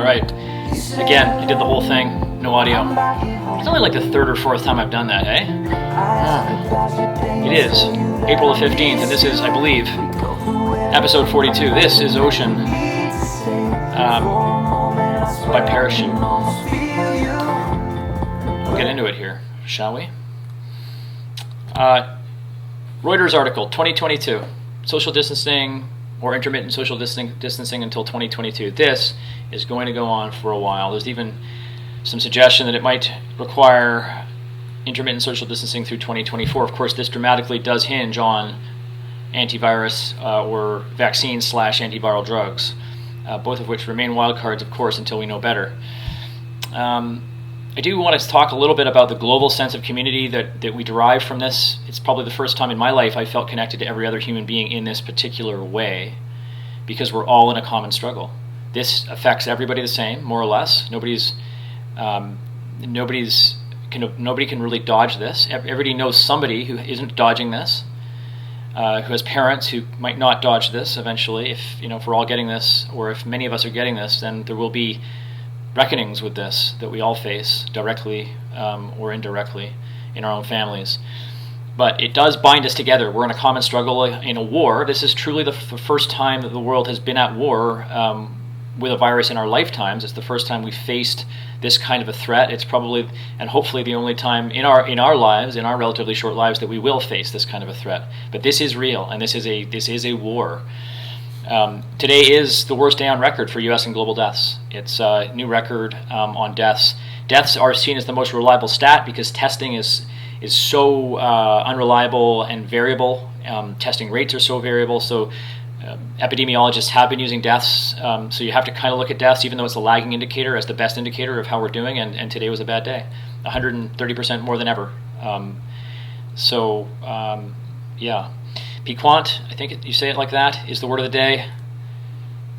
right. Again, I did the whole thing, no audio. It's only like the third or fourth time I've done that, eh? It is April the 15th, and this is, I believe, episode 42. This is Ocean by Parachute. We'll get into it here, shall we? Reuters article, 2022. Social distancing or intermittent social distancing until 2022. This is going to go on for a while. There's even some suggestion that it might require intermittent social distancing through 2024. Of course, this dramatically does hinge on antivirus or vaccine/antiviral drugs, both of which remain wildcards, of course, until we know better. I do want to talk a little bit about the global sense of community that we derive from this. It's probably the first time in my life I felt connected to every other human being in this particular way, because we're all in a common struggle. This affects everybody the same, more or less. Nobody can really dodge this. Everybody knows somebody who isn't dodging this, who has parents who might not dodge this eventually. If we're all getting this, or if many of us are getting this, then there will be reckonings with this that we all face directly or indirectly in our own families. But it does bind us together. We're in a common struggle in a war. This is truly the first time that the world has been at war with a virus in our lifetimes. It's the first time we've faced this kind of a threat. It's probably and hopefully the only time in our lives, in our relatively short lives, that we will face this kind of a threat. But this is real, and this is a war. Today is the worst day on record for U.S. and global deaths. It's a new record on deaths. Deaths are seen as the most reliable stat because testing is so unreliable and variable. Testing rates are so variable. So epidemiologists have been using deaths. So you have to kind of look at deaths, even though it's a lagging indicator, as the best indicator of how we're doing. And today was a bad day, 130% more than ever. Yeah. Piquant, I think you say it like that, is the word of the day.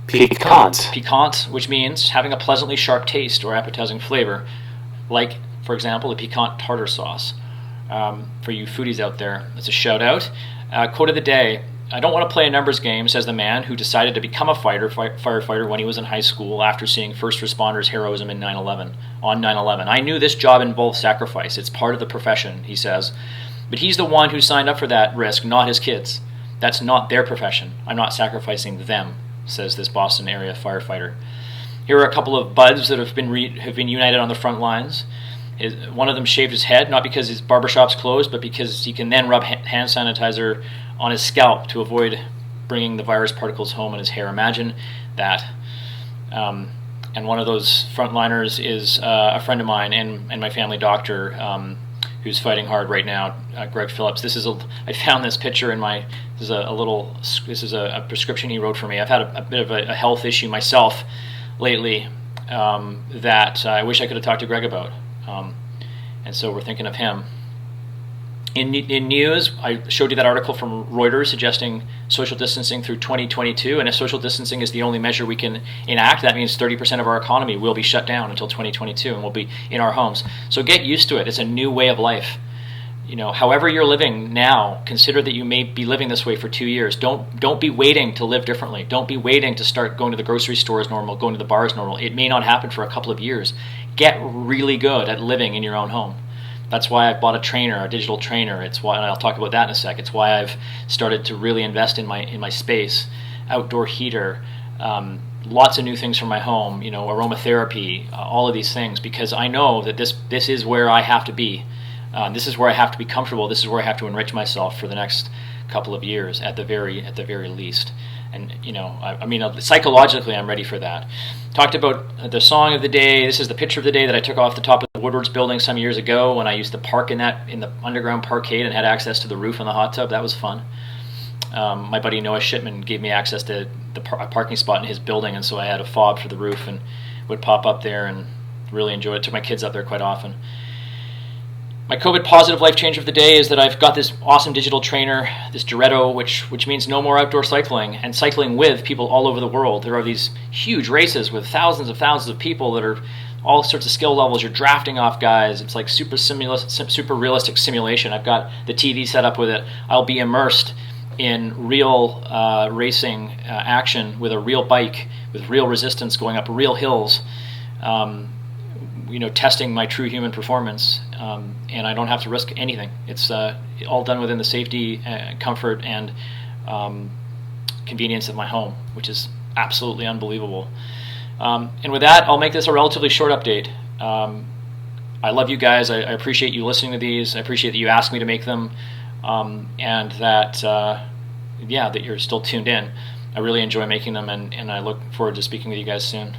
Piquant. Piquant, which means having a pleasantly sharp taste or appetizing flavor, like, for example, the piquant tartar sauce. For you foodies out there, it's a shout out. Quote of the day: I don't want to play a numbers game, says the man who decided to become a firefighter when he was in high school after seeing first responders' heroism on 9/11. I knew this job involved sacrifice. It's part of the profession, he says. But he's the one who signed up for that risk, not his kids. That's not their profession. I'm not sacrificing them, says this Boston area firefighter. Here are a couple of buds that have been united on the front lines. One of them shaved his head, not because his barbershop's closed, but because he can then rub hand sanitizer on his scalp to avoid bringing the virus particles home in his hair. Imagine that. And one of those frontliners is a friend of mine and my family doctor, who's fighting hard right now, Greg Phillips. I found this picture in this is a prescription he wrote for me. I've had a bit of a health issue myself lately that I wish I could have talked to Greg about. And so we're thinking of him. In news, I showed you that article from Reuters suggesting social distancing through 2022, and if social distancing is the only measure we can enact, that means 30% of our economy will be shut down until 2022, and we'll be in our homes. So get used to it. It's a new way of life. However you're living now, consider that you may be living this way for 2 years. Don't be waiting to live differently. Don't be waiting to start going to the grocery store as normal, going to the bar as normal. It may not happen for a couple of years. Get really good at living in your own home. That's why I've bought a digital trainer. It's why, and I'll talk about that in a sec. It's why I've started to really invest in my space, outdoor heater, lots of new things for my home, aromatherapy, all of these things, because I know that this is where I have to be. This is where I have to be comfortable. This is where I have to enrich myself for the next couple of years, at the very least. And psychologically, I'm ready for that. Talked about the song of the day. This is the picture of the day that I took off the top of the Woodward's building some years ago when I used to park in the underground parkade and had access to the roof and the hot tub. That was fun. My buddy Noah Shipman gave me access to a parking spot in his building, and so I had a fob for the roof and would pop up there and really enjoy it. Took my kids up there quite often. My COVID positive life change of the day is that I've got this awesome digital trainer, this Diretto, which means no more outdoor cycling, and cycling with people all over the world. There are these huge races with thousands of people that are all sorts of skill levels. You're drafting off guys. It's like super realistic simulation. I've got the TV set up with it. I'll be immersed in real racing action with a real bike, with real resistance, going up real hills, testing my true human performance, and I don't have to risk anything. It's all done within the safety, comfort, and convenience of my home, which is absolutely unbelievable. And with that, I'll make this a relatively short update. I love you guys. I appreciate you listening to these. I appreciate that you asked me to make them, and that that you're still tuned in. I really enjoy making them, and I look forward to speaking with you guys soon.